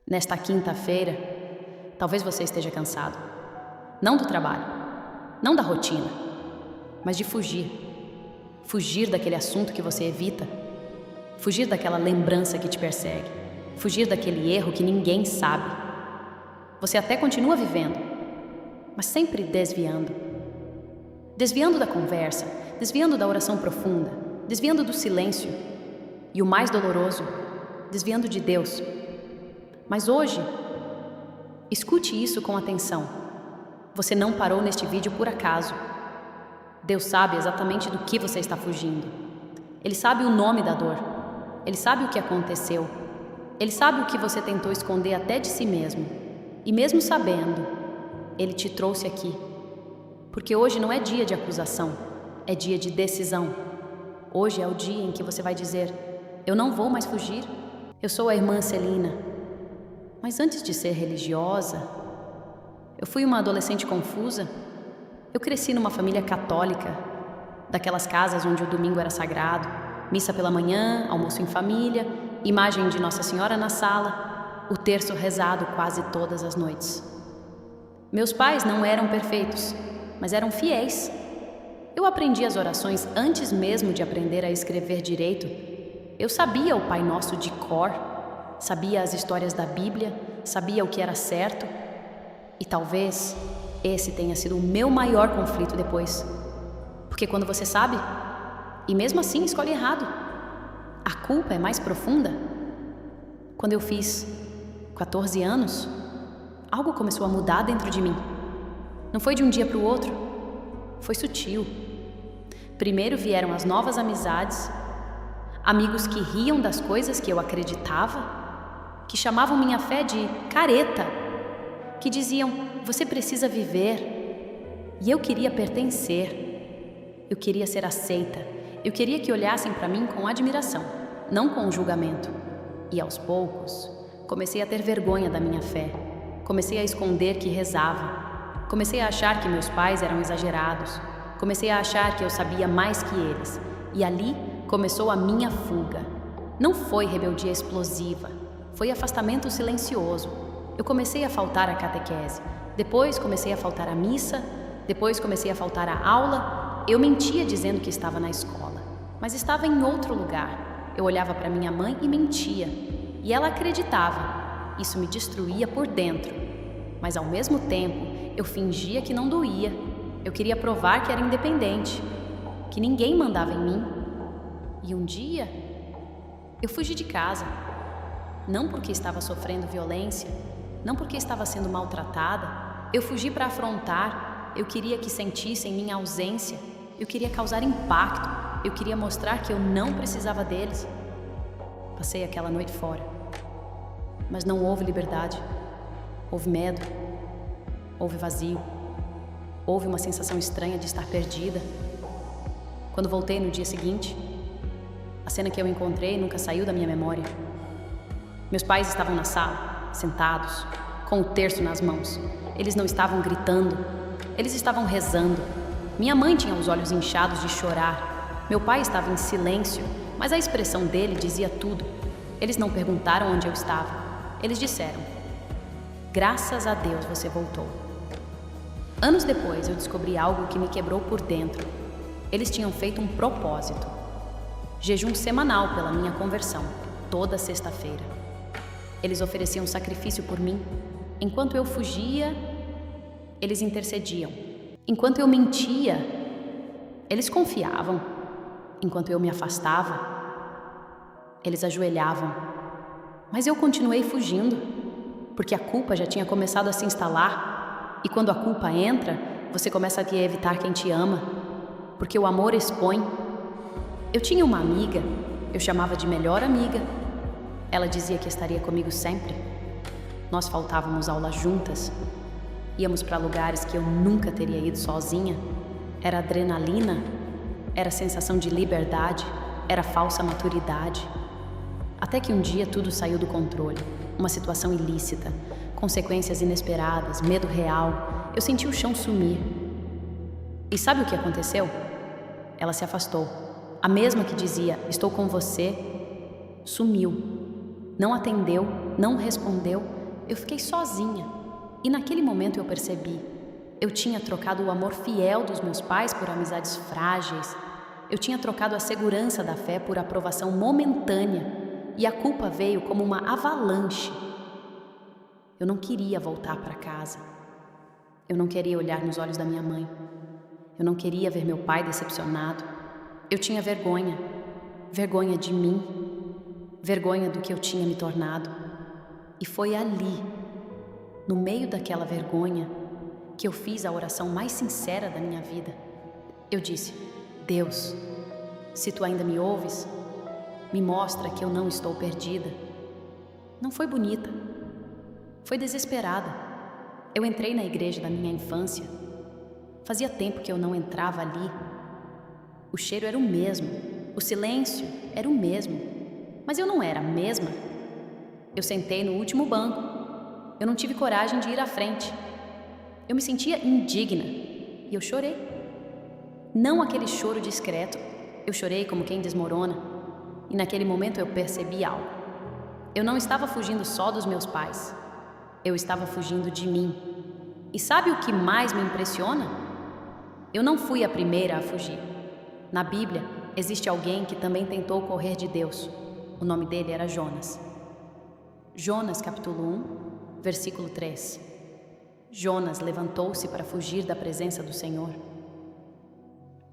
Nesta quinta-feira, talvez você esteja cansado. Não do trabalho, não da rotina, mas de fugir. Fugir daquele assunto que você evita. Fugir daquela lembrança que te persegue. Fugir daquele erro que ninguém sabe. Você até continua vivendo, mas sempre desviando. Desviando da conversa, desviando da oração profunda, desviando do silêncio. E o mais doloroso, desviando de Deus. Mas hoje, escute isso com atenção. Você não parou neste vídeo por acaso. Deus sabe exatamente do que você está fugindo. Ele sabe o nome da dor. Ele sabe o que aconteceu. Ele sabe o que você tentou esconder até de si mesmo. E mesmo sabendo, Ele te trouxe aqui. Porque hoje não é dia de acusação, é dia de decisão. Hoje é o dia em que você vai dizer: eu não vou mais fugir. Eu sou a irmã Celina. Mas antes de ser religiosa, eu fui uma adolescente confusa. Eu cresci numa família católica, daquelas casas onde o domingo era sagrado, missa pela manhã, almoço em família, imagem de Nossa Senhora na sala, o terço rezado quase todas as noites. Meus pais não eram perfeitos, mas eram fiéis. Eu aprendi as orações antes mesmo de aprender a escrever direito. Eu sabia o Pai Nosso de cor, sabia as histórias da Bíblia, sabia o que era certo. E talvez esse tenha sido o meu maior conflito depois. Porque quando você sabe, e mesmo assim escolhe errado, a culpa é mais profunda. Quando eu fiz 14 anos, algo começou a mudar dentro de mim. Não foi de um dia para o outro, foi sutil. Primeiro vieram as novas amizades, amigos que riam das coisas que eu acreditava, que chamavam minha fé de careta, que diziam: você precisa viver. E eu queria pertencer, eu queria ser aceita, eu queria que olhassem para mim com admiração, não com julgamento. E aos poucos, comecei a ter vergonha da minha fé, comecei a esconder que rezava, comecei a achar que meus pais eram exagerados, comecei a achar que eu sabia mais que eles. E ali começou a minha fuga. Não foi rebeldia explosiva, foi afastamento silencioso. Eu comecei a faltar à catequese, depois comecei a faltar à missa, depois comecei a faltar à aula. Eu mentia dizendo que estava na escola, mas estava em outro lugar. Eu olhava para minha mãe e mentia, e ela acreditava. Isso me destruía por dentro, mas ao mesmo tempo eu fingia que não doía. Eu queria provar que era independente, que ninguém mandava em mim. E um dia, eu fugi de casa. Não porque estava sofrendo violência, não porque estava sendo maltratada. Eu fugi para afrontar. Eu queria que sentissem minha ausência. Eu queria causar impacto. Eu queria mostrar que eu não precisava deles. Passei aquela noite fora. Mas não houve liberdade. Houve medo. Houve vazio. Houve uma sensação estranha de estar perdida. Quando voltei no dia seguinte, a cena que eu encontrei nunca saiu da minha memória. Meus pais estavam na sala, sentados, com o terço nas mãos. Eles não estavam gritando, eles estavam rezando. Minha mãe tinha os olhos inchados de chorar. Meu pai estava em silêncio, mas a expressão dele dizia tudo. Eles não perguntaram onde eu estava. Eles disseram: graças a Deus você voltou. Anos depois eu descobri algo que me quebrou por dentro. Eles tinham feito um propósito. Jejum semanal pela minha conversão, toda sexta-feira. Eles ofereciam sacrifício por mim. Enquanto eu fugia, eles intercediam. Enquanto eu mentia, eles confiavam. Enquanto eu me afastava, eles ajoelhavam. Mas eu continuei fugindo, porque a culpa já tinha começado a se instalar. E quando a culpa entra, você começa a evitar quem te ama, porque o amor expõe. Eu tinha uma amiga, eu chamava de melhor amiga. Ela dizia que estaria comigo sempre. Nós faltávamos aulas juntas. Íamos para lugares que eu nunca teria ido sozinha. Era adrenalina, era sensação de liberdade, era falsa maturidade. Até que um dia tudo saiu do controle. Uma situação ilícita, consequências inesperadas, medo real. Eu senti o chão sumir. E sabe o que aconteceu? Ela se afastou. A mesma que dizia, estou com você, sumiu. Não atendeu, não respondeu, eu fiquei sozinha. E naquele momento eu percebi, eu tinha trocado o amor fiel dos meus pais por amizades frágeis. Eu tinha trocado a segurança da fé por aprovação momentânea. E a culpa veio como uma avalanche. Eu não queria voltar para casa. Eu não queria olhar nos olhos da minha mãe. Eu não queria ver meu pai decepcionado. Eu tinha vergonha. Vergonha de mim. Vergonha do que eu tinha me tornado. E foi ali, no meio daquela vergonha, que eu fiz a oração mais sincera da minha vida. Eu disse: Deus, se tu ainda me ouves, me mostra que eu não estou perdida. Não foi bonita, foi desesperada. Eu entrei na igreja da minha infância. Fazia tempo que eu não entrava ali. O cheiro era o mesmo, o silêncio era o mesmo, mas eu não era a mesma. Eu sentei no último banco. Eu não tive coragem de ir à frente. Eu me sentia indigna e eu chorei. Não aquele choro discreto. Eu chorei como quem desmorona. E naquele momento eu percebi algo. Eu não estava fugindo só dos meus pais. Eu estava fugindo de mim. E sabe o que mais me impressiona? Eu não fui a primeira a fugir. Na Bíblia, existe alguém que também tentou correr de Deus. O nome dele era Jonas. Jonas, capítulo 1, versículo 3. Jonas levantou-se para fugir da presença do Senhor.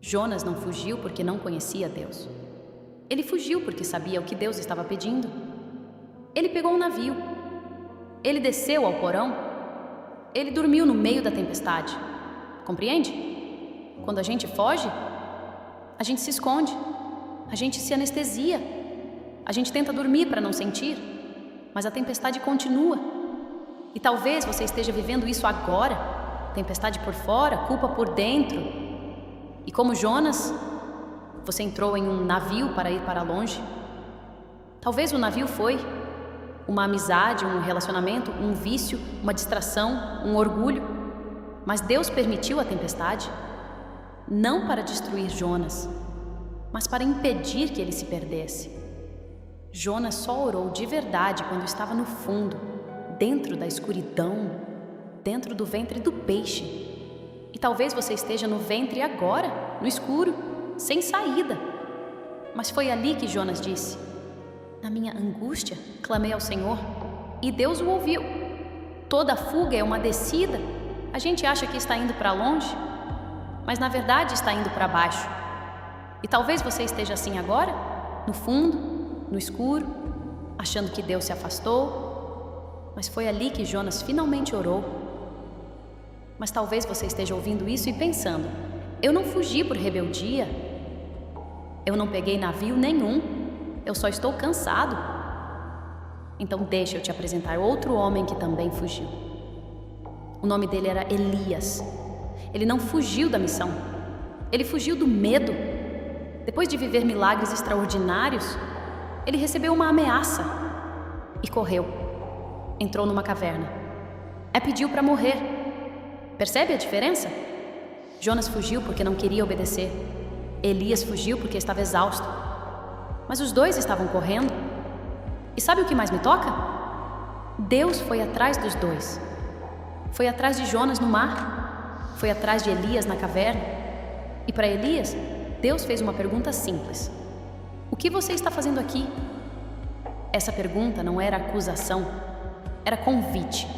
Jonas não fugiu porque não conhecia Deus. Ele fugiu porque sabia o que Deus estava pedindo. Ele pegou um navio. Ele desceu ao porão. Ele dormiu no meio da tempestade. Compreende? Quando a gente foge, a gente se esconde. A gente se anestesia. A gente tenta dormir para não sentir. Mas a tempestade continua. E talvez você esteja vivendo isso agora. Tempestade por fora, culpa por dentro. E como Jonas, você entrou em um navio para ir para longe. Talvez o navio foi uma amizade, um relacionamento, um vício, uma distração, um orgulho. Mas Deus permitiu a tempestade, não para destruir Jonas, mas para impedir que ele se perdesse. Jonas só orou de verdade quando estava no fundo, dentro da escuridão, dentro do ventre do peixe. E talvez você esteja no ventre agora, no escuro, sem saída. Mas foi ali que Jonas disse: na minha angústia, clamei ao Senhor, e Deus o ouviu. Toda fuga é uma descida. A gente acha que está indo para longe, mas na verdade está indo para baixo. E talvez você esteja assim agora, no fundo, no escuro, achando que Deus se afastou. Mas foi ali que Jonas finalmente orou. Mas talvez você esteja ouvindo isso e pensando: eu não fugi por rebeldia. Eu não peguei navio nenhum. Eu só estou cansado. Então deixa eu te apresentar outro homem que também fugiu. O nome dele era Elias. Ele não fugiu da missão. Ele fugiu do medo. Depois de viver milagres extraordinários, ele recebeu uma ameaça e correu. Entrou numa caverna. Pediu para morrer. Percebe a diferença? Jonas fugiu porque não queria obedecer. Elias fugiu porque estava exausto. Mas os dois estavam correndo. E sabe o que mais me toca? Deus foi atrás dos dois. Foi atrás de Jonas no mar. Foi atrás de Elias na caverna. E para Elias, Deus fez uma pergunta simples: o que você está fazendo aqui? Essa pergunta não era acusação, era convite.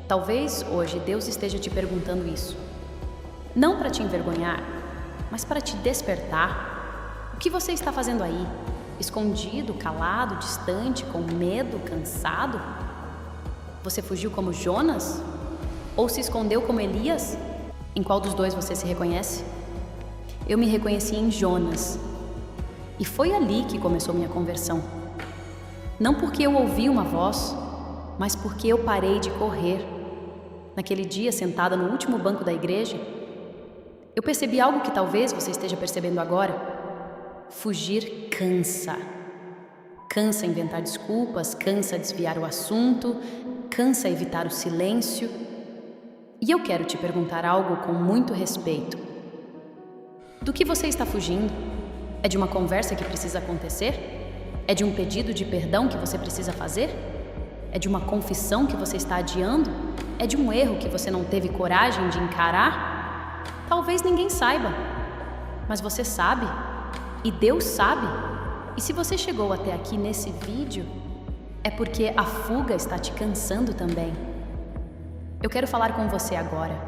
Talvez hoje Deus esteja te perguntando isso. Não para te envergonhar, mas para te despertar. O que você está fazendo aí? Escondido, calado, distante, com medo, cansado? Você fugiu como Jonas? Ou se escondeu como Elias? Em qual dos dois você se reconhece? Eu me reconheci em Jonas. E foi ali que começou minha conversão. Não porque eu ouvi uma voz, mas porque eu parei de correr. Naquele dia, sentada no último banco da igreja, eu percebi algo que talvez você esteja percebendo agora. Fugir cansa. Cansa inventar desculpas, cansa desviar o assunto, cansa evitar o silêncio. E eu quero te perguntar algo com muito respeito. Do que você está fugindo? É de uma conversa que precisa acontecer? É de um pedido de perdão que você precisa fazer? É de uma confissão que você está adiando? É de um erro que você não teve coragem de encarar? Talvez ninguém saiba, mas você sabe, e Deus sabe. E se você chegou até aqui nesse vídeo, é porque a fuga está te cansando também. Eu quero falar com você agora.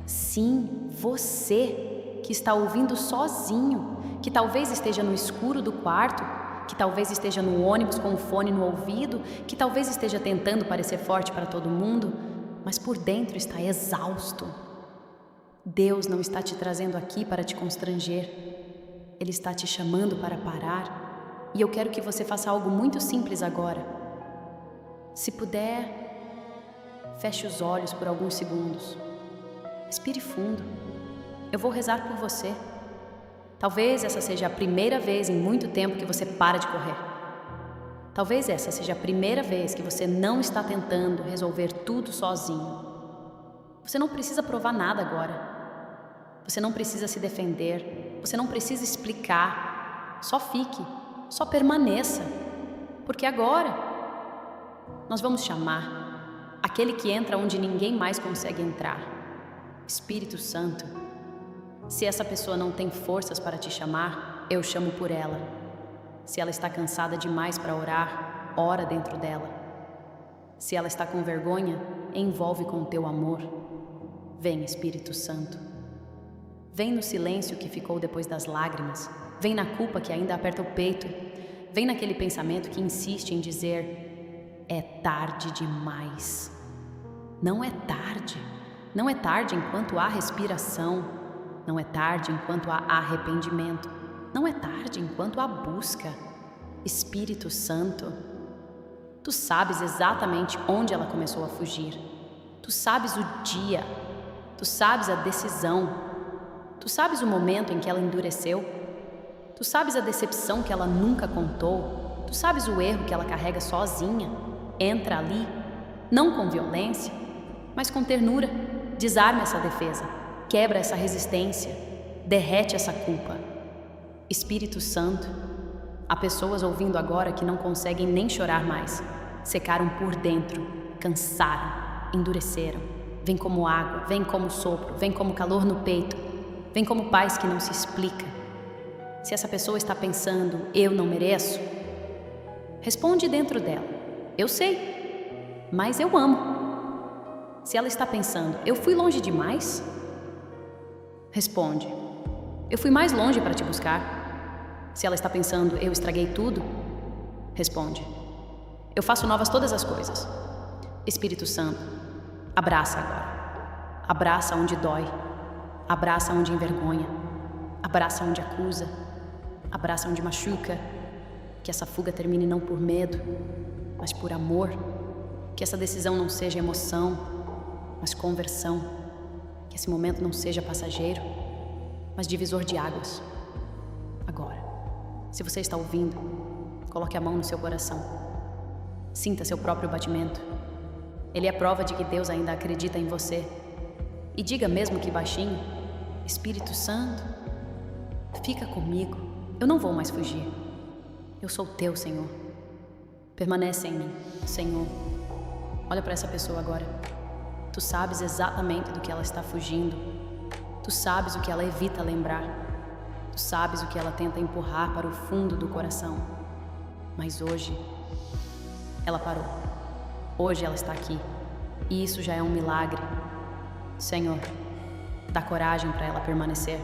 Sim, você que está ouvindo sozinho, que talvez esteja no escuro do quarto, que talvez esteja no ônibus com o fone no ouvido, que talvez esteja tentando parecer forte para todo mundo, mas por dentro está exausto. Deus não está te trazendo aqui para te constranger. Ele está te chamando para parar. E eu quero que você faça algo muito simples agora. Se puder, feche os olhos por alguns segundos. Respire fundo. Eu vou rezar por você. Talvez essa seja a primeira vez em muito tempo que você para de correr. Talvez essa seja a primeira vez que você não está tentando resolver tudo sozinho. Você não precisa provar nada agora. Você não precisa se defender. Você não precisa explicar. Só fique. Só permaneça. Porque agora nós vamos chamar aquele que entra onde ninguém mais consegue entrar. Espírito Santo. Se essa pessoa não tem forças para te chamar, eu chamo por ela. Se ela está cansada demais para orar, ora dentro dela. Se ela está com vergonha, envolve com o teu amor. Vem, Espírito Santo. Vem no silêncio que ficou depois das lágrimas. Vem na culpa que ainda aperta o peito. Vem naquele pensamento que insiste em dizer: é tarde demais. Não é tarde. Não é tarde enquanto há respiração. Não é tarde enquanto há arrependimento. Não é tarde enquanto há busca. Espírito Santo, tu sabes exatamente onde ela começou a fugir. Tu sabes o dia. Tu sabes a decisão. Tu sabes o momento em que ela endureceu. Tu sabes a decepção que ela nunca contou. Tu sabes o erro que ela carrega sozinha. Entra ali, não com violência, mas com ternura. Desarma essa defesa. Quebra essa resistência, derrete essa culpa. Espírito Santo, há pessoas ouvindo agora que não conseguem nem chorar mais. Secaram por dentro, cansaram, endureceram. Vem como água, vem como sopro, vem como calor no peito, vem como paz que não se explica. Se essa pessoa está pensando, eu não mereço, responde dentro dela, eu sei, mas eu amo. Se ela está pensando, eu fui longe demais, responde, eu fui mais longe para te buscar. Se ela está pensando, eu estraguei tudo, responde, eu faço novas todas as coisas. Espírito Santo, abraça agora. Abraça onde dói. Abraça onde envergonha. Abraça onde acusa. Abraça onde machuca. Que essa fuga termine não por medo, mas por amor. Que essa decisão não seja emoção, mas conversão. Que esse momento não seja passageiro, mas divisor de águas. Agora, se você está ouvindo, coloque a mão no seu coração. Sinta seu próprio batimento. Ele é prova de que Deus ainda acredita em você. E diga mesmo que baixinho: Espírito Santo, fica comigo. Eu não vou mais fugir. Eu sou teu, Senhor. Permanece em mim, Senhor. Olha para essa pessoa agora. Tu sabes exatamente do que ela está fugindo. Tu sabes o que ela evita lembrar. Tu sabes o que ela tenta empurrar para o fundo do coração. Mas hoje, ela parou. Hoje ela está aqui. E isso já é um milagre. Senhor, dá coragem para ela permanecer.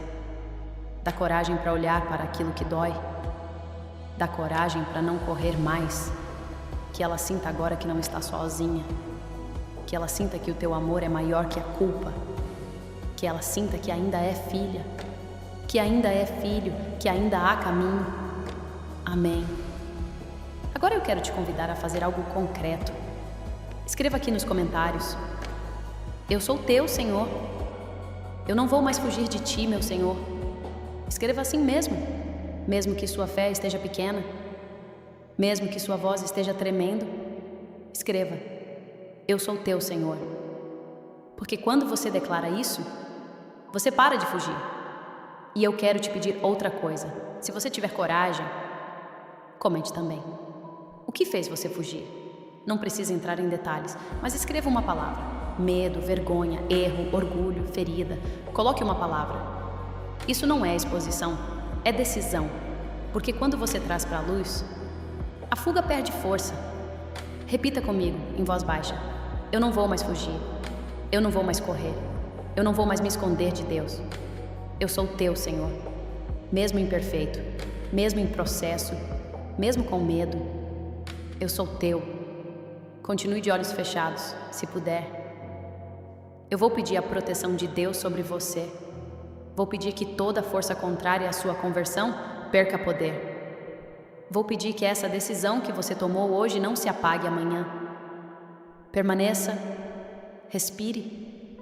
Dá coragem para olhar para aquilo que dói. Dá coragem para não correr mais. Que ela sinta agora que não está sozinha. Que ela sinta que o teu amor é maior que a culpa. Que ela sinta que ainda é filha. Que ainda é filho. Que ainda há caminho. Amém. Agora eu quero te convidar a fazer algo concreto. Escreva aqui nos comentários: eu sou teu, Senhor. Eu não vou mais fugir de ti, meu Senhor. Escreva assim mesmo, mesmo que sua fé esteja pequena, mesmo que sua voz esteja tremendo. Escreva: eu sou teu, Senhor. Porque quando você declara isso, você para de fugir. E eu quero te pedir outra coisa. Se você tiver coragem, comente também. O que fez você fugir? Não precisa entrar em detalhes, mas escreva uma palavra. Medo, vergonha, erro, orgulho, ferida. Coloque uma palavra. Isso não é exposição, é decisão. Porque quando você traz para a luz, a fuga perde força. Repita comigo, em voz baixa. Eu não vou mais fugir. Eu não vou mais correr. Eu não vou mais me esconder de Deus. Eu sou teu, Senhor. Mesmo imperfeito, mesmo em processo, mesmo com medo, eu sou teu. Continue de olhos fechados, se puder. Eu vou pedir a proteção de Deus sobre você. Vou pedir que toda força contrária à sua conversão perca poder. Vou pedir que essa decisão que você tomou hoje não se apague amanhã. Permaneça, respire.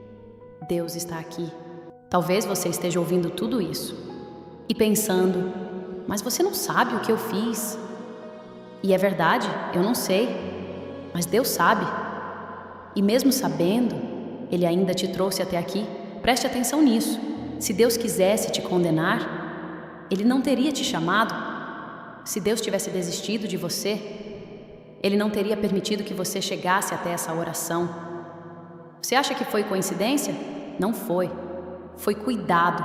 Deus está aqui. Talvez você esteja ouvindo tudo isso e pensando, mas você não sabe o que eu fiz. E é verdade, eu não sei, mas Deus sabe. E mesmo sabendo, Ele ainda te trouxe até aqui. Preste atenção nisso. Se Deus quisesse te condenar, Ele não teria te chamado. Se Deus tivesse desistido de você, Ele não teria permitido que você chegasse até essa oração. Você acha que foi coincidência? Não foi. Foi cuidado,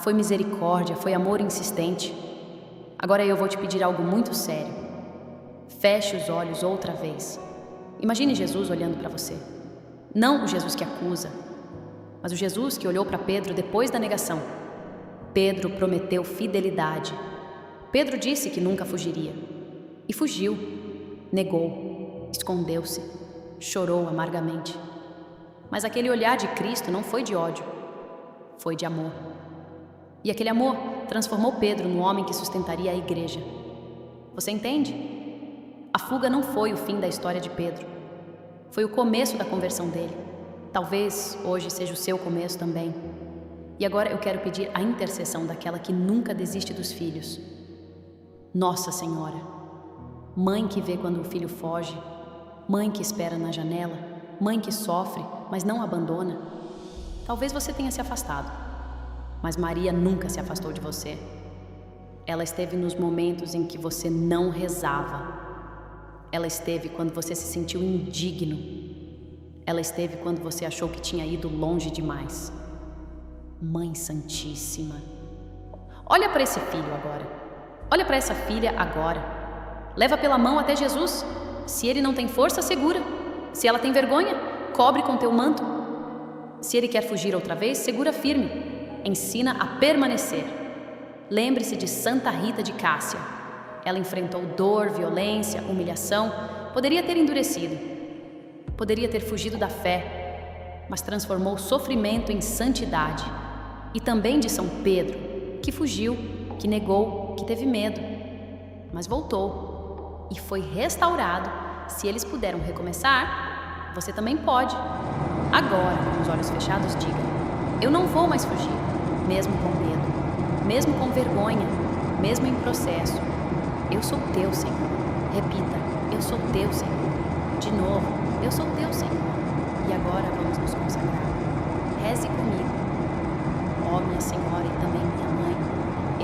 foi misericórdia, foi amor insistente. Agora eu vou te pedir algo muito sério. Feche os olhos outra vez. Imagine Jesus olhando para você. Não o Jesus que acusa, mas o Jesus que olhou para Pedro depois da negação. Pedro prometeu fidelidade. Pedro disse que nunca fugiria. E fugiu. Negou. Escondeu-se. Chorou amargamente. Mas aquele olhar de Cristo não foi de ódio. Foi de amor. E aquele amor transformou Pedro no homem que sustentaria a igreja. Você entende? A fuga não foi o fim da história de Pedro. Foi o começo da conversão dele. Talvez hoje seja o seu começo também. E agora eu quero pedir a intercessão daquela que nunca desiste dos filhos. Nossa Senhora, mãe que vê quando o filho foge, mãe que espera na janela, mãe que sofre, mas não abandona. Talvez você tenha se afastado, mas Maria nunca se afastou de você. Ela esteve nos momentos em que você não rezava. Ela esteve quando você se sentiu indigno. Ela esteve quando você achou que tinha ido longe demais. Mãe Santíssima. Olha para esse filho agora. Olha para essa filha agora. Leva pela mão até Jesus. Se ele não tem força, segura. Se ela tem vergonha, cobre com teu manto. Se ele quer fugir outra vez, segura firme. Ensina a permanecer. Lembre-se de Santa Rita de Cássia. Ela enfrentou dor, violência, humilhação. Poderia ter endurecido. Poderia ter fugido da fé, mas transformou sofrimento em santidade. E também de São Pedro, que fugiu, que negou, que teve medo, mas voltou e foi restaurado. Se eles puderam recomeçar, você também pode. Agora, com os olhos fechados, diga: eu não vou mais fugir, mesmo com medo, mesmo com vergonha, mesmo em processo. Eu sou teu, Senhor. Repita: eu sou teu, Senhor. De novo: eu sou teu, Senhor. E agora vamos nos consagrar. Reze comigo. Ó minha Senhora e também minha Mãe,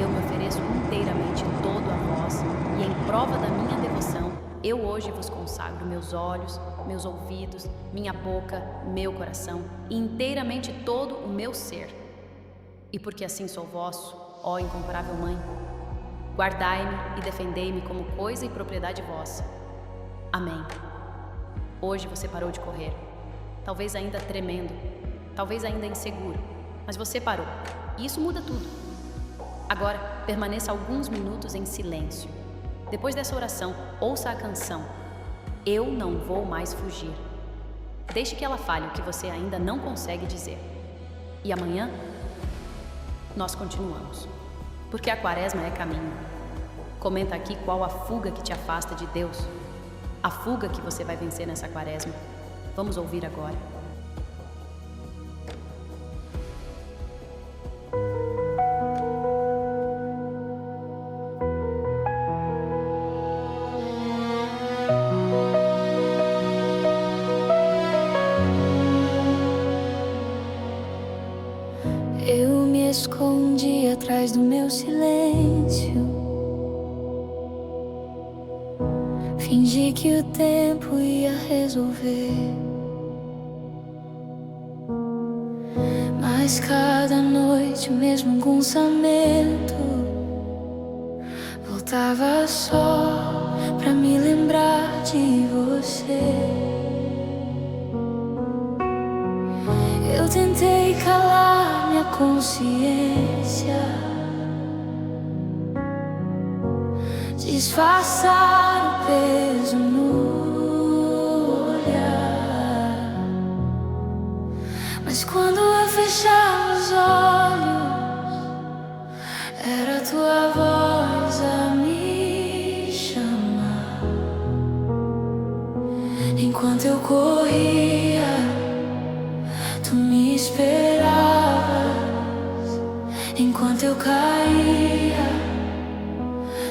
eu me ofereço inteiramente todo a vós, e em prova da minha devoção, eu hoje vos consagro meus olhos, meus ouvidos, minha boca, meu coração e inteiramente todo o meu ser. E porque assim sou vosso, ó incomparável Mãe, guardai-me e defendei-me como coisa e propriedade vossa. Amém. Hoje você parou de correr, talvez ainda tremendo, talvez ainda inseguro, mas você parou, e isso muda tudo. Agora, permaneça alguns minutos em silêncio. Depois dessa oração, ouça a canção Eu Não Vou Mais Fugir. Deixe que ela fale o que você ainda não consegue dizer. E amanhã, nós continuamos, porque a quaresma é caminho. Comenta aqui qual a fuga que te afasta de Deus, a fuga que você vai vencer nessa quaresma. Vamos ouvir agora. Eu me escondi atrás do meu silêncio. Fingi que o tempo tempo ia resolver. Mas cada noite, mesmo com pensamento, voltava só pra me lembrar de você. Eu tentei calar minha consciência, disfarçar o peso no olhar. Mas quando eu fechava os olhos, era tua voz a me chamar. Enquanto eu corria, tu me esperavas. Enquanto eu caía,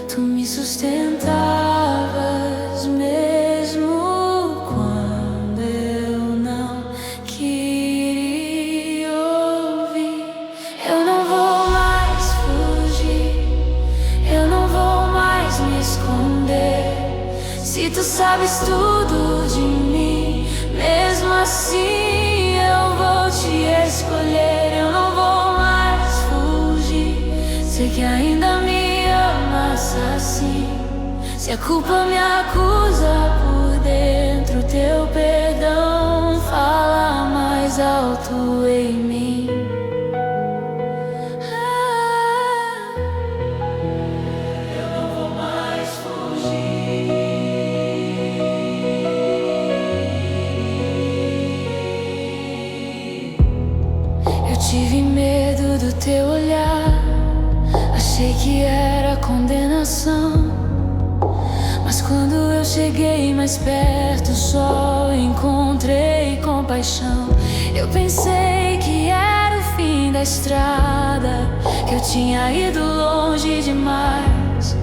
tu me sustentavas. Mesmo quando eu não queria ouvir. Eu não vou mais fugir, eu não vou mais me esconder. Se tu sabes tudo de mim, mesmo assim eu vou te escolher. Eu não vou mais fugir, sei que ainda me amas assim. Se a culpa me acusa por dentro, teu perdão fala mais alto em mim. Eu não vou mais fugir. Eu tive medo do teu olhar, achei que era condenação. Mas quando eu cheguei mais perto, só encontrei compaixão. Eu pensei que era o fim da estrada, que eu tinha ido longe demais.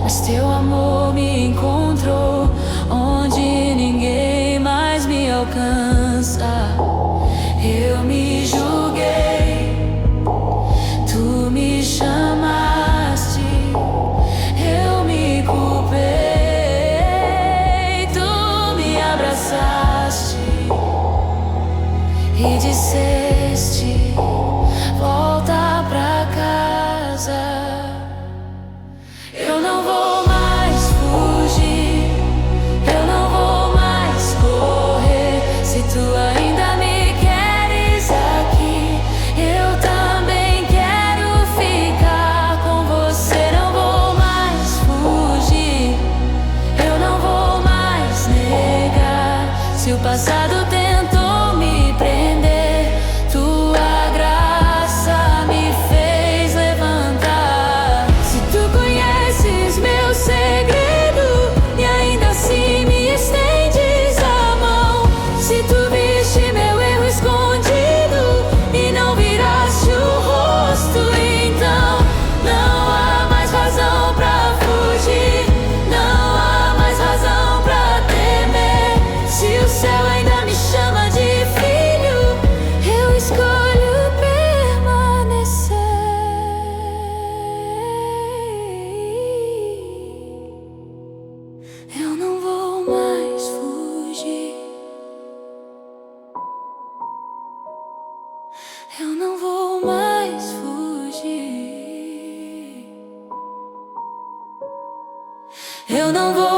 Mas teu amor me encontrou onde ninguém mais me alcança. Eu me julguei, tu me chamaste, eu me culpei. E disseste, volta pra casa. Eu não vou mais fugir, eu não vou mais correr. Se tu ainda me queres aqui, eu também quero ficar com você. Não vou mais fugir, eu não vou mais negar. Se o passado tentou me prender, tua graça me fez levantar. Se tu conheces meu segredo e ainda assim me estendes a mão, se tu viste meu erro escondido e não viraste o rosto, então não há mais razão pra fugir, não há mais razão pra temer. Se o céu ainda me chama de filho, eu escolho permanecer. Eu não vou mais fugir, eu não vou mais fugir, eu não vou